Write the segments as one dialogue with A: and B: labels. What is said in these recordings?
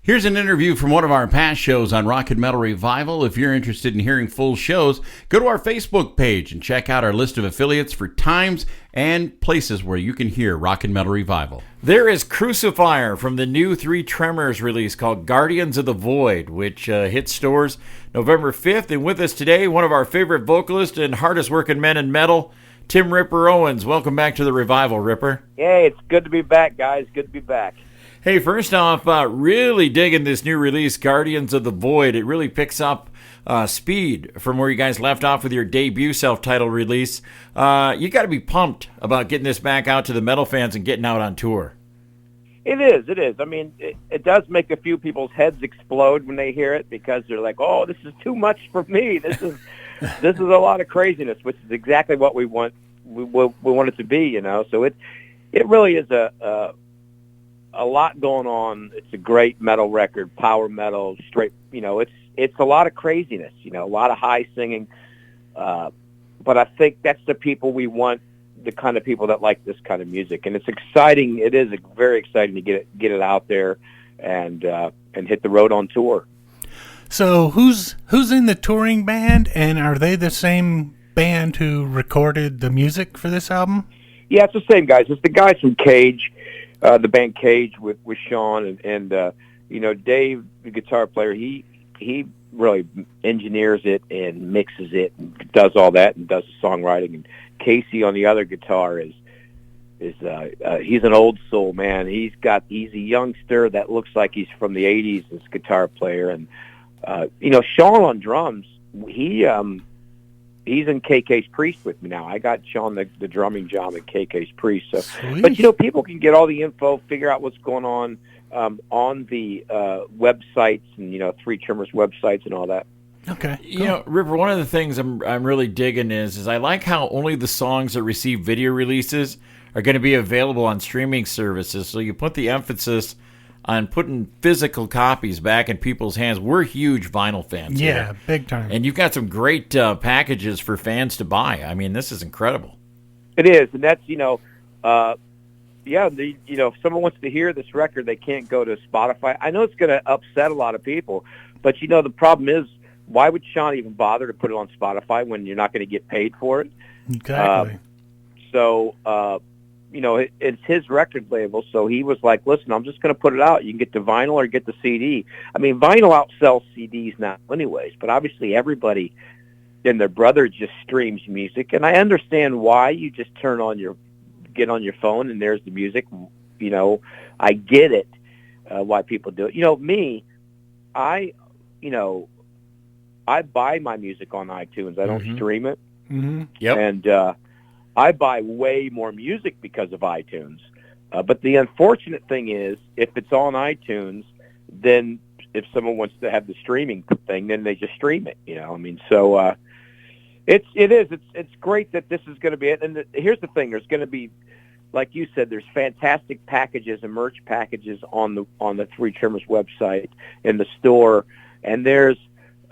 A: Here's an interview from one of our past shows on Rock and Metal Revival. If you're interested in hearing full shows, go to our Facebook page and check out our list of affiliates for times and places where you can hear Rock and Metal Revival. There is Crucifier from the new Three Tremors release called Guardians of the Void, which hits stores November 5th. And with us today, one of our favorite vocalists and hardest working men in metal, Tim-Ripper-Owens. Welcome back to the Revival, Ripper.
B: Hey, it's good to be back, guys. Good to be back.
A: Hey, first off, really digging this new release, Guardians of the Void. It really picks up speed from where you guys left off with your debut self-titled release. You got to be pumped about getting this back out to the metal fans and getting out on tour.
B: It is. I mean, it does make a few people's heads explode when they hear it because they're like, "Oh, this is too much for me. This is a lot of craziness," which is exactly what we want. We want it to be, you know. So it really is a lot going on. It's a great metal record, power metal, straight, you know, it's a lot of craziness, you know, a lot of high singing. But I think that's the people we want, the kind of people that like this kind of music. And it's exciting. It is very exciting to get it out there and hit the road on tour.
C: So who's in the touring band, and are they the same band who recorded the music for this album?
B: Yeah, it's the same guys. It's the guys from Cage. The band Cage with Sean and you know, Dave, the guitar player, he really engineers it and mixes it and does all that and does the songwriting. And Casey on the other guitar is he's an old soul, man. He's a youngster that looks like he's from the 80s, this guitar player. And you know, Sean on drums, he's in KK's Priest with me now. I got Sean the drumming job at KK's Priest. So,
C: Sweet.
B: but you know, people can get all the info, figure out what's going on the websites and, you know, Three Tremors websites and all that.
C: Okay.
A: You know, Ripper, one of the things I'm really digging is I like how only the songs that receive video releases are going to be available on streaming services. So you put the emphasis on putting physical copies back in people's hands. We're huge vinyl fans.
C: Yeah,
A: here.
C: big time.
A: And you've got some great packages for fans to buy. I mean, this is incredible.
B: It is, and that's, you know, you know, if someone wants to hear this record, they can't go to Spotify. I know it's going to upset a lot of people, but, you know, the problem is, why would Sean even bother to put it on Spotify when you're not going to get paid for it?
C: Exactly.
B: You know, it's his record label, so he was like, listen, I'm just going to put it out. You can get the vinyl or get the CD. I mean, vinyl outsells CDs now anyways, but obviously everybody and their brother just streams music, and I understand why. You just get on your phone and there's the music. You know, I get it, why people do it. You know, me, I buy my music on iTunes. I don't stream it.
C: Mm-hmm.
A: Yep.
B: And I buy way more music because of iTunes. But the unfortunate thing is, if it's on iTunes, then if someone wants to have the streaming thing, then they just stream it. You know, I mean, so it's great that this is going to be it. And here's the thing: there's going to be, like you said, there's fantastic packages and merch packages on the Three Tremors website in the store, and there's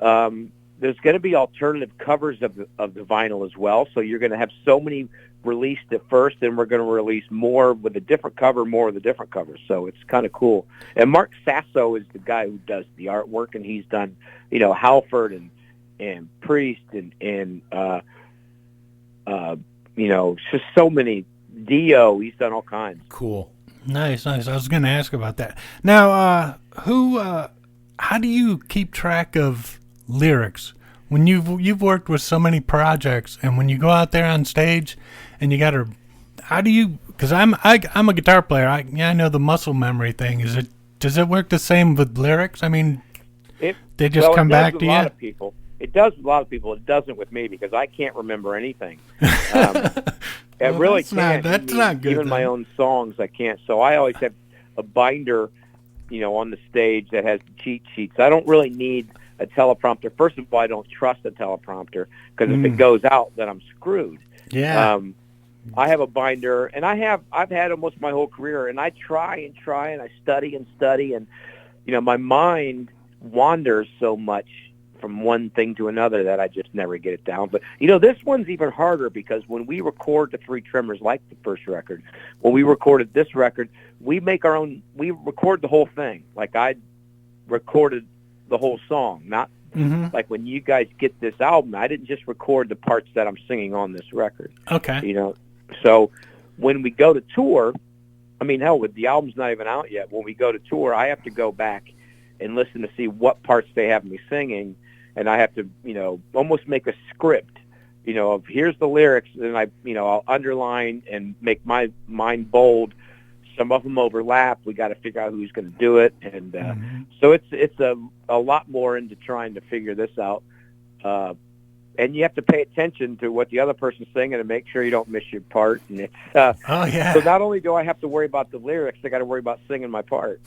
B: going to be alternative covers of the vinyl as well. So you're going to have so many released at first, and we're going to release more with a different cover, more with a different cover. So it's kind of cool. And Mark Sasso is the guy who does the artwork, and he's done, you know, Halford and Priest and you know, just so many. Dio, he's done all kinds.
A: Cool.
C: Nice. I was going to ask about that. Now, how do you keep track of lyrics when you've worked with so many projects, and when you go out there on stage and you got to, how do you, because I'm a guitar player, I know the muscle memory thing. Does it work the same with lyrics? I mean, they just come back to you?
B: It does with a lot of people. It doesn't with me because I can't remember anything. It really can't.
C: That's not good.
B: Even my own songs, I can't. So I always have a binder, you know, on the stage that has cheat sheets. I don't really need a teleprompter. First of all, I don't trust a teleprompter because if it goes out, then I'm screwed.
C: Yeah.
B: I have a binder, and I've had almost my whole career, and I try, and I study, and you know, my mind wanders so much from one thing to another that I just never get it down. But, you know, this one's even harder because when we record the Three Tremors, like the first record, when we recorded this record, we record the whole thing. Like recorded the whole song, not like when you guys get this album, I didn't just record the parts that I'm singing on this record.
C: Okay.
B: So when we go to tour, I mean, hell, the album's not even out yet. When we go to tour, I have to go back and listen to see what parts they have me singing, and I have to, almost make a script, of here's the lyrics, and I'll underline and make my mind bold. Some of them overlap. We got to figure out who's going to do it, and so it's a lot more into trying to figure this out. And you have to pay attention to what the other person's singing and make sure you don't miss your part. And it's
C: oh yeah.
B: So not only do I have to worry about the lyrics, I got to worry about singing my part.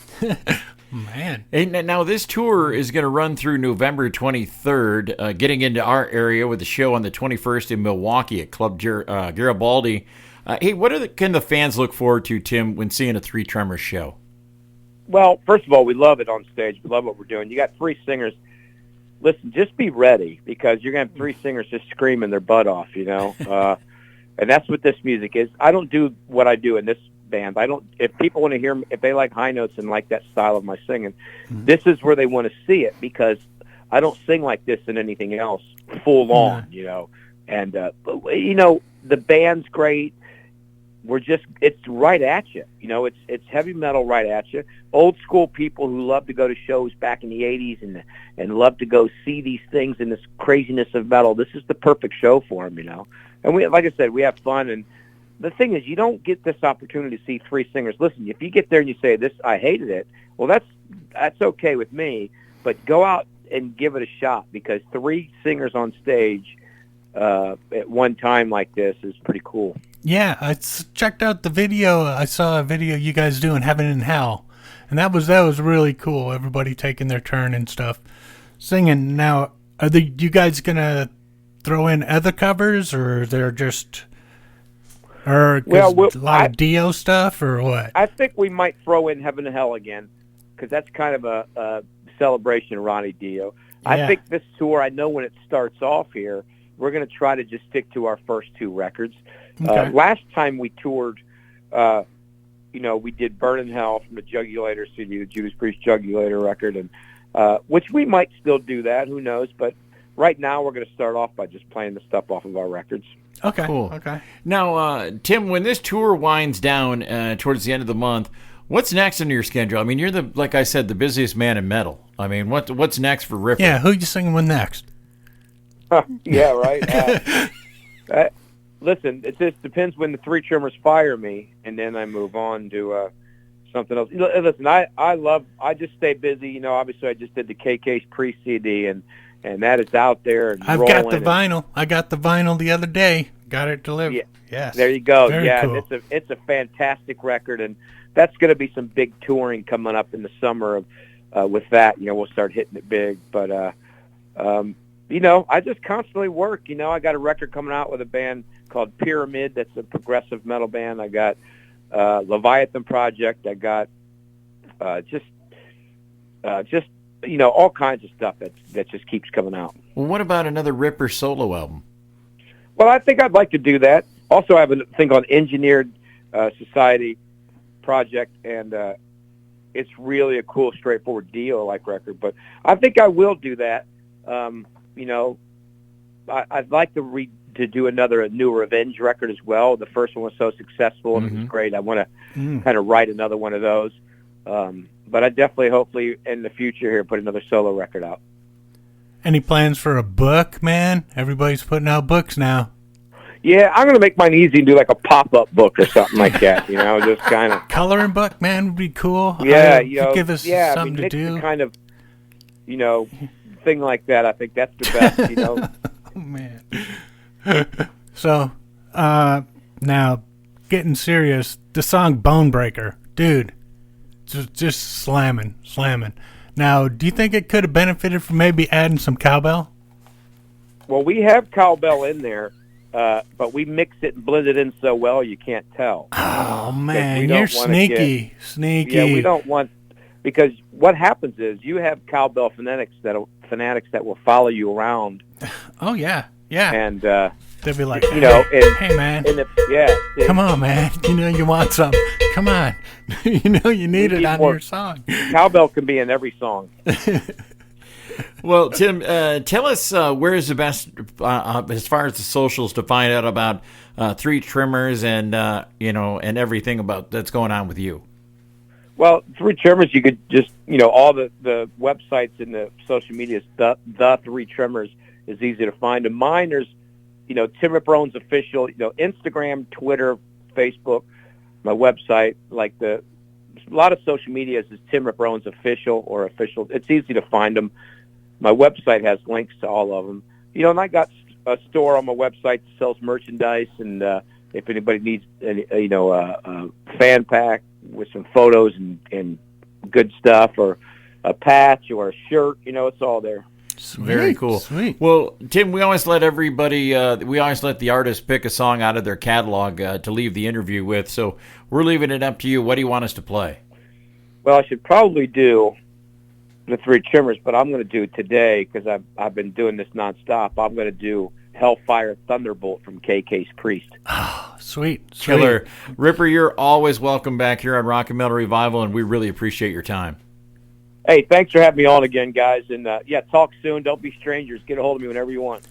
C: Man.
A: And now this tour is going to run through November 23rd, getting into our area with the show on the 21st in Milwaukee at Club Garibaldi. Hey, what can the fans look forward to, Tim, when seeing a Three Tremors show?
B: Well, first of all, we love it on stage. We love what we're doing. You got three singers. Listen, just be ready, because you're going to have three singers just screaming their butt off, and that's what this music is. I don't do what I do in this band. If people want to hear, if they like high notes and like that style of my singing, this is where they want to see it, because I don't sing like this in anything else full on, and, the band's great. It's right at you. It's heavy metal right at you. Old school people who love to go to shows back in the 80s and love to go see these things in this craziness of metal. This is the perfect show for them, And we, like I said, we have fun. And the thing is, you don't get this opportunity to see three singers. Listen, if you get there and you say, I hated it, well, that's okay with me. But go out and give it a shot, because three singers on stage at one time like this is pretty cool.
C: Yeah, I checked out the video. I saw a video you guys doing Heaven and Hell, and that was really cool. Everybody taking their turn and stuff, singing. Now, are you guys gonna throw in other covers, or they're just, a lot of Dio stuff, or what?
B: I think we might throw in Heaven and Hell again, because that's kind of a celebration of Ronnie Dio. Yeah. I think this tour, I know when it starts off here, we're going to try to just stick to our first two records. Okay. Last time we toured, we did Burn in Hell from the Jugulator CD, the Judas Priest Jugulator record, and which we might still do that, who knows, but right now we're going to start off by just playing the stuff off of our records.
C: Okay.
A: Cool.
C: Okay.
A: Now, Tim, when this tour winds down towards the end of the month, what's next on your schedule? I mean, you're like I said, the busiest man in metal. I mean, what's next for Ripper?
C: Yeah, who you singing with next?
B: Yeah, right. Listen, it just depends when the Three Tremors fire me, and then I move on to something else. Listen, I just stay busy. Obviously I just did the KK's pre-CD, and that is out there. And
C: I've got the vinyl. I got the vinyl the other day. Got it delivered. Yeah. Yes.
B: There you go.
C: Very cool.
B: It's a fantastic record, and that's going to be some big touring coming up in the summer with that. We'll start hitting it big, but I just constantly work. I got a record coming out with a band called Pyramid. That's a progressive metal band. I got Leviathan Project. I got just all kinds of stuff that just keeps coming out.
A: Well, what about another Ripper solo album?
B: Well, I think I'd like to do that. Also, I have a thing on Engineered Society Project, and it's really a cool, straightforward Dio-like record. But I think I will do that. I'd like to do a new Revenge record as well. The first one was so successful, and it was great. I want to kind of write another one of those. But I definitely, hopefully, in the future here, put another solo record out.
C: Any plans for a book, man? Everybody's putting out books now.
B: Yeah, I'm going to make mine easy and do like a pop-up book or something like that, just kind of.
C: Coloring book, man, would be cool.
B: Yeah,
C: give us something to do.
B: Kind of, thing like that. I think that's the best,
C: Oh, man. So, now, getting serious, the song Bone Breaker, dude, just slamming. Now, do you think it could have benefited from maybe adding some cowbell?
B: Well, we have cowbell in there, but we mix it and blend it in so well you can't tell.
C: Oh, man, you're sneaky.
B: Yeah, we don't want, because what happens is you have cowbell fanatics that will follow you around.
C: Oh, yeah.
B: And
C: They'll be like,
B: You know, and,
C: hey, man,
B: and if,
C: come on, man. You know you want some. Come on. You know you need it on your song.
B: Cowbell can be in every song.
A: Well, Tim, tell us where is the best, as far as the socials, to find out about Three Tremors and and everything about that's going on with you.
B: Well, Three Tremors, you could just, all the websites and the social media, the Three Tremors is easy to find. And mine, there's, Tim-Ripper-Owens Official, Instagram, Twitter, Facebook, my website, like a lot of social media is Tim-Ripper-Owens Official or Official. It's easy to find them. My website has links to all of them. And I got a store on my website that sells merchandise, and if anybody needs, a fan pack with some photos and good stuff, or a patch or a shirt, it's all there.
C: Sweet,
A: very cool.
C: Sweet.
A: Well, Tim, we always let everybody, we always let the artist pick a song out of their catalog to leave the interview with. So we're leaving it up to you. What do you want us to play?
B: Well, I should probably do the Three Tremors, but I'm going to do it today because I've been doing this nonstop. I'm going to do Hellfire Thunderbolt from KK's Priest.
C: Oh, sweet.
A: Killer. Ripper, you're always welcome back here on Rock and Metal Revival, and we really appreciate your time.
B: Hey, thanks for having me on again, guys. And, talk soon. Don't be strangers. Get a hold of me whenever you want.